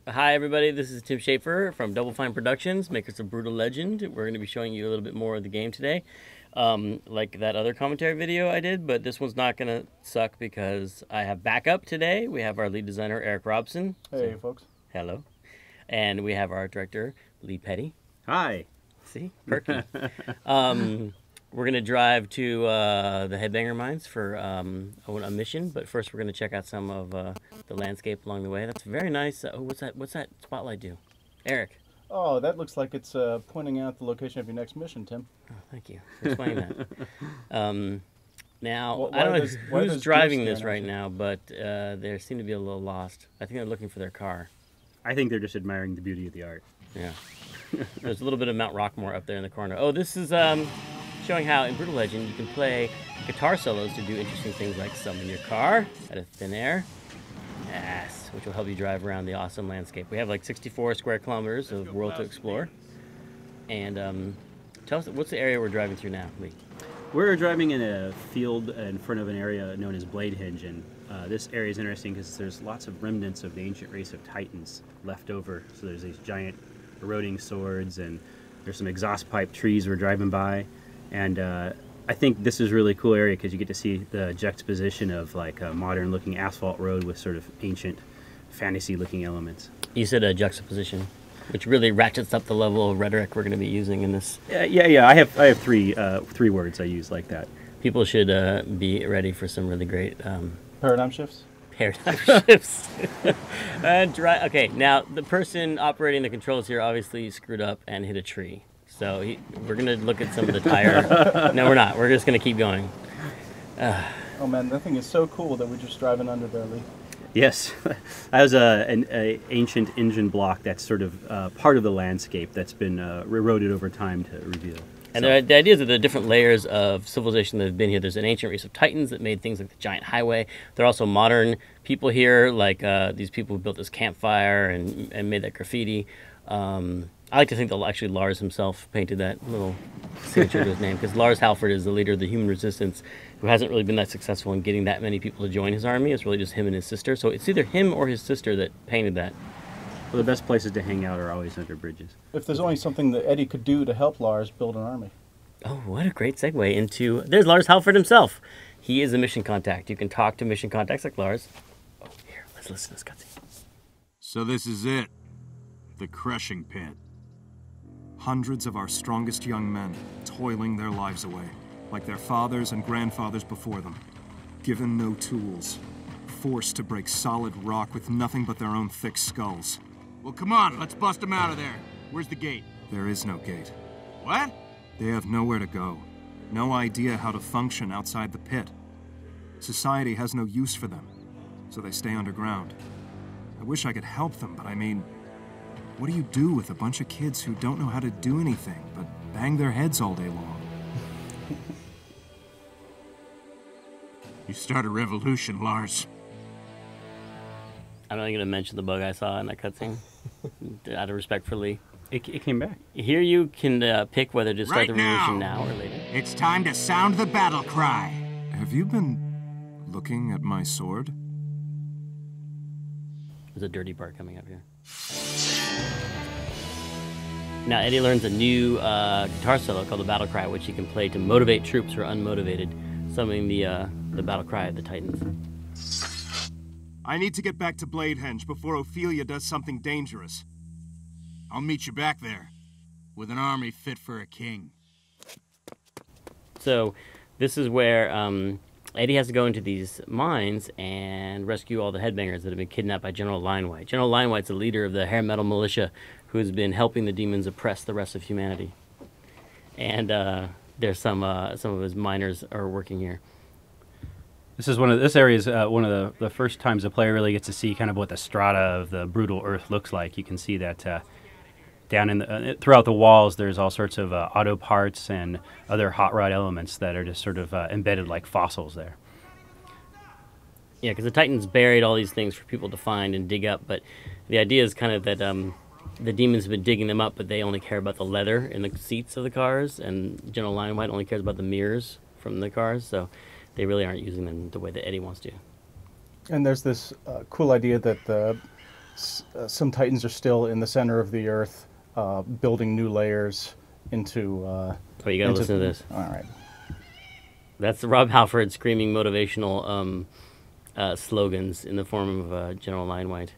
Hi everybody, this is Tim Schafer from Double Fine Productions, makers of Brutal Legend. We're going to be showing you a little bit more of the game today, like that other commentary video I did, but this one's not going to suck because I have backup today. We have our lead designer, Eric Robson. Hey, folks. Hello. And we have our art director, Lee Petty. Hi. See? Perky. We're going to drive to the Headbanger Mines for a mission, but first we're going to check out some of the landscape along the way. That's very nice. Oh, what's that spotlight do? Eric. Oh, that looks like it's pointing out the location of your next mission, Tim. Oh, thank you for explaining that. Now, Well, I don't know why who's does driving Juice this stand right out? now, but they seem to be a little lost. I think they're looking for their car. I think they're just admiring the beauty of the art. Yeah. There's a little bit of Mount Rockmore up there in the corner. Oh, this is showing how in Brutal Legend you can play guitar solos to do interesting things like summon your car out of thin air. Yes, which will help you drive around the awesome landscape. We have like 64 square kilometers of world to explore. And tell us, what's the area we're driving through now, Lee? We're driving in a field in front of an area known as Bladehenge, and this area is interesting because there's lots of remnants of the ancient race of Titans left over. So there's these giant eroding swords, and there's some exhaust pipe trees we're driving by. And I think this is a really cool area because you get to see the juxtaposition of like a modern looking asphalt road with sort of ancient fantasy looking elements. You said a juxtaposition, which really ratchets up the level of rhetoric we're going to be using in this. Yeah. I have three words I use like that. People should be ready for some really great Paradigm shifts? paradigm shifts. Okay, now the person operating the controls here obviously screwed up and hit a tree. So we're going to look at some of the tire. No, we're not. We're just going to keep going. Oh man, that thing is so cool that we're just driving under there, Lee. Yes, that was an ancient engine block that's sort of part of the landscape that's been eroded over time to reveal. And the idea is that there are different layers of civilization that have been here. There's an ancient race of Titans that made things like the giant highway. There are also modern people here, like these people who built this campfire and made that graffiti. I like to think that actually Lars himself painted that little signature to his name, because Lars Halford is the leader of the human resistance, who hasn't really been that successful in getting that many people to join his army. It's really just him and his sister. So it's either him or his sister that painted that. Well, the best places to hang out are always under bridges. If there's only something that Eddie could do to help Lars build an army. Oh, what a great segue into... There's Lars Halford himself. He is a mission contact. You can talk to mission contacts like Lars. Oh, here, let's listen to this cutscene. So this is it. The crushing pit. Hundreds of our strongest young men, toiling their lives away, like their fathers and grandfathers before them. Given no tools. Forced to break solid rock with nothing but their own thick skulls. Well, come on, let's bust them out of there. Where's the gate? There is no gate. What? They have nowhere to go. No idea how to function outside the pit. Society has no use for them, so they stay underground. I wish I could help them, but I mean, what do you do with a bunch of kids who don't know how to do anything but bang their heads all day long? You start a revolution, Lars. I'm not going to mention the bug I saw in that cutscene, out of respect for Lee. It came back. Here you can pick whether to start Right the revolution now. now or later. It's time to sound the battle cry. Have you been looking at my sword? There's a dirty part coming up here. Now Eddie learns a new guitar solo called the Battle Cry, which he can play to motivate troops who are unmotivated, summoning the Battle Cry of the Titans. I need to get back to Bladehenge before Ophelia does something dangerous. I'll meet you back there, with an army fit for a king. So this is where Eddie has to go into these mines and rescue all the headbangers that have been kidnapped by General Linewhite. General Linewhite's the leader of the hair metal militia who's been helping the demons oppress the rest of humanity. And there's some of his miners are working here. This area is one of the first times the player really gets to see kind of what the strata of the brutal earth looks like. You can see that down in the, throughout the walls there's all sorts of auto parts and other hot rod elements that are just sort of embedded like fossils there. Yeah, because the Titans buried all these things for people to find and dig up, but the idea is kind of that the demons have been digging them up, but they only care about the leather in the seats of the cars, and General Linewhite only cares about the mirrors from the cars, so they really aren't using them the way that Eddie wants to. And there's this cool idea that the some Titans are still in the center of the Earth, building new layers into. Oh, you gotta listen to this. All right. That's Rob Halford screaming motivational slogans in the form of General Linewhite.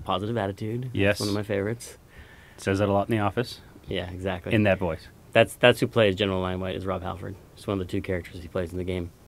Positive attitude. Yes. That's one of my favorites. Says that a lot in The Office. Yeah, exactly. In that voice. That's who plays General Linewhite is Rob Halford. It's one of the two characters he plays in the game.